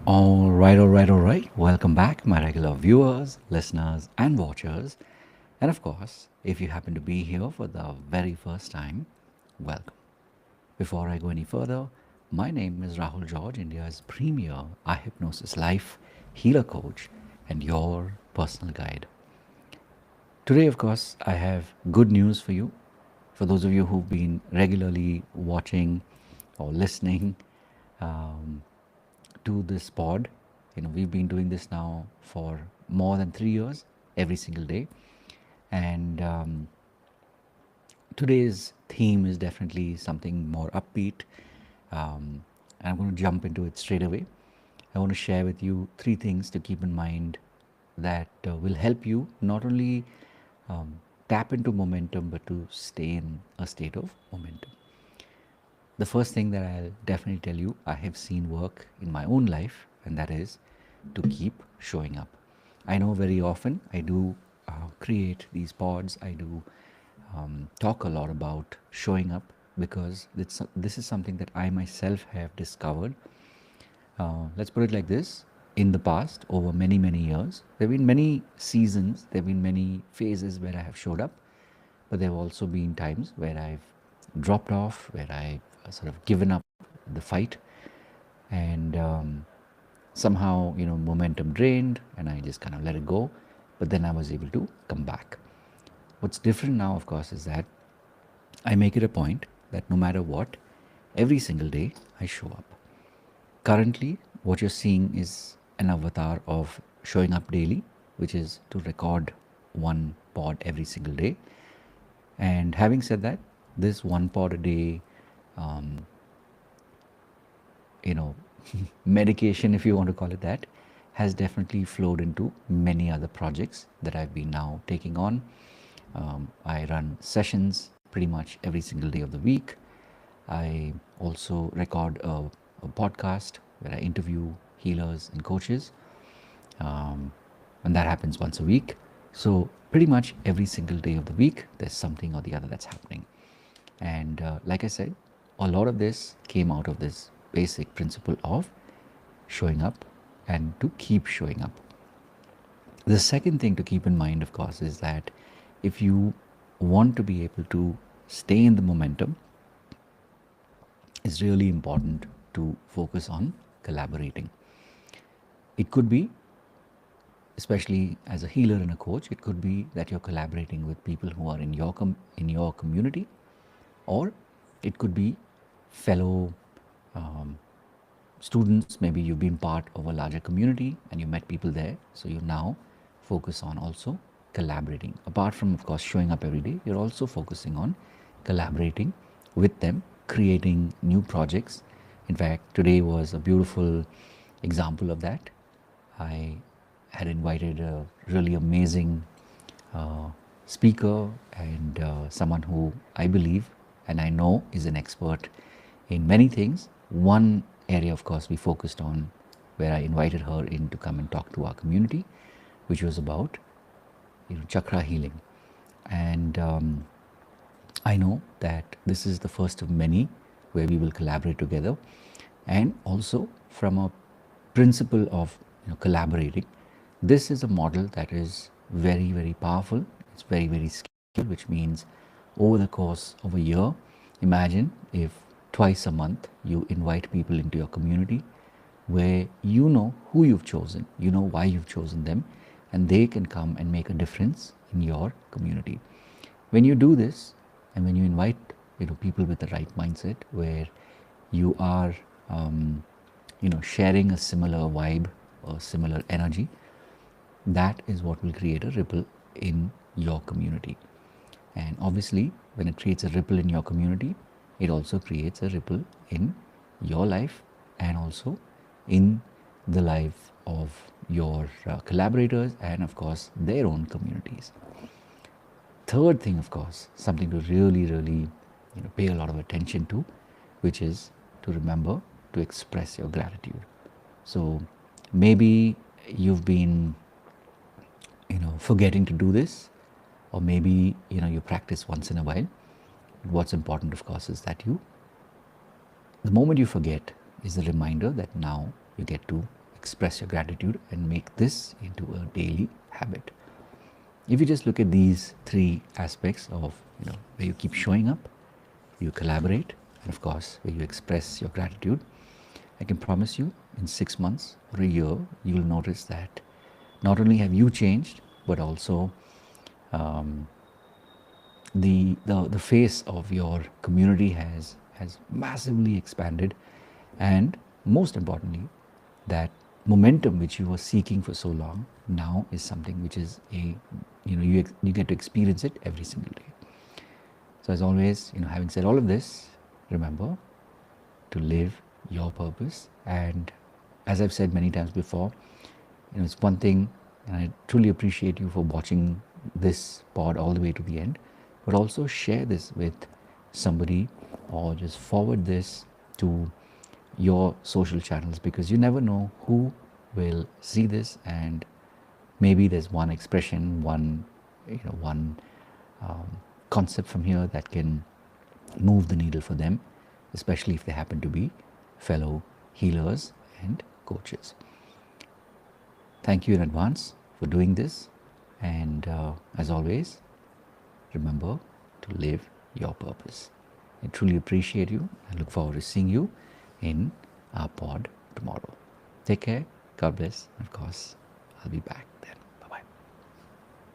All right. Welcome back, my regular viewers, listeners, and watchers. And of course, if you happen to be here for the very first time, welcome. Before I go any further, my name is Rahul George, India's premier iHypnosis life healer coach and your personal guide. Today, of course, I have good news for you. For those of you who've been regularly watching or listening um, to this pod, we've been doing this now for more than 3 years, every single day. And today's theme is definitely something more upbeat. And I'm going to jump into it straight away. I want to share with you three things to keep in mind that will help you not only tap into momentum but to stay in a state of momentum. The first thing that I'll definitely tell you I have seen work in my own life, and that is to keep showing up. I know very often I do create these pods, I do talk a lot about showing up because this is something that I myself have discovered. Let's put it like this: in the past, over many, many years, there have been many seasons, there have been many phases where I have showed up, but there have also been times where I've dropped off, where I've sort of given up the fight, and somehow, momentum drained, and I just kind of let it go. But then I was able to come back. What's different now, of course, is that I make it a point that no matter what, every single day I show up. Currently, what you're seeing is an avatar of showing up daily, which is to record one pod every single day. And having said that, this one pod a day, um, you know, medication, if you want to call it that, has definitely flowed into many other projects that I've been now taking on. I run sessions pretty much every single day of the week. I also record a podcast where I interview healers and coaches, and that happens once a week. So, pretty much every single day of the week, there's something or the other that's happening. And like I said, a lot of this came out of this basic principle of showing up and to keep showing up. The second thing to keep in mind, of course, is that if you want to be able to stay in the momentum, it's really important to focus on collaborating. It could be, especially as a healer and a coach, it could be that you're collaborating with people who are in your community, or it could be fellow students. Maybe you've been part of a larger community and you met people there, so you now focus on also collaborating. Apart from, of course, showing up every day, you're also focusing on collaborating with them, creating new projects. In fact, today was a beautiful example of that. I had invited a really amazing speaker and someone who I believe and I know is an expert in many things. One area, of course, we focused on where I invited her in to come and talk to our community, which was about chakra healing. And I know that this is the first of many where we will collaborate together, and also from a principle of collaborating. This is a model that is very, very powerful. It's very, very scalable, which means over the course of a year, imagine if twice a month you invite people into your community where you know who you've chosen, you know why you've chosen them, and they can come and make a difference in your community. When you do this, and when you invite people with the right mindset, where you are sharing a similar vibe or similar energy, that is what will create a ripple in your community. And obviously, when it creates a ripple in your community, it also creates a ripple in your life and also in the life of your collaborators and, of course, their own communities. Third thing, of course, something to really, really pay a lot of attention to, which is to remember to express your gratitude. So maybe you've been forgetting to do this, or maybe you practice once in a while. What's important, of course, is that the moment you forget is a reminder that now you get to express your gratitude and make this into a daily habit. If you just look at these three aspects of, where you keep showing up, you collaborate, and of course, where you express your gratitude, I can promise you in 6 months or a year, you will notice that not only have you changed, but also the face of your community has massively expanded, and most importantly, that momentum which you were seeking for so long now is something which is you get to experience it every single day. So as always, having said all of this, remember to live your purpose. And as I've said many times before, it's one thing, and I truly appreciate you for watching this pod all the way to the end, but also share this with somebody or just forward this to your social channels, because you never know who will see this, and maybe there's one expression, one concept from here that can move the needle for them, especially if they happen to be fellow healers and coaches. Thank you in advance for doing this, and as always, remember to live your purpose. I truly appreciate you. I look forward to seeing you in our pod tomorrow. Take care. God bless. Of course, I'll be back.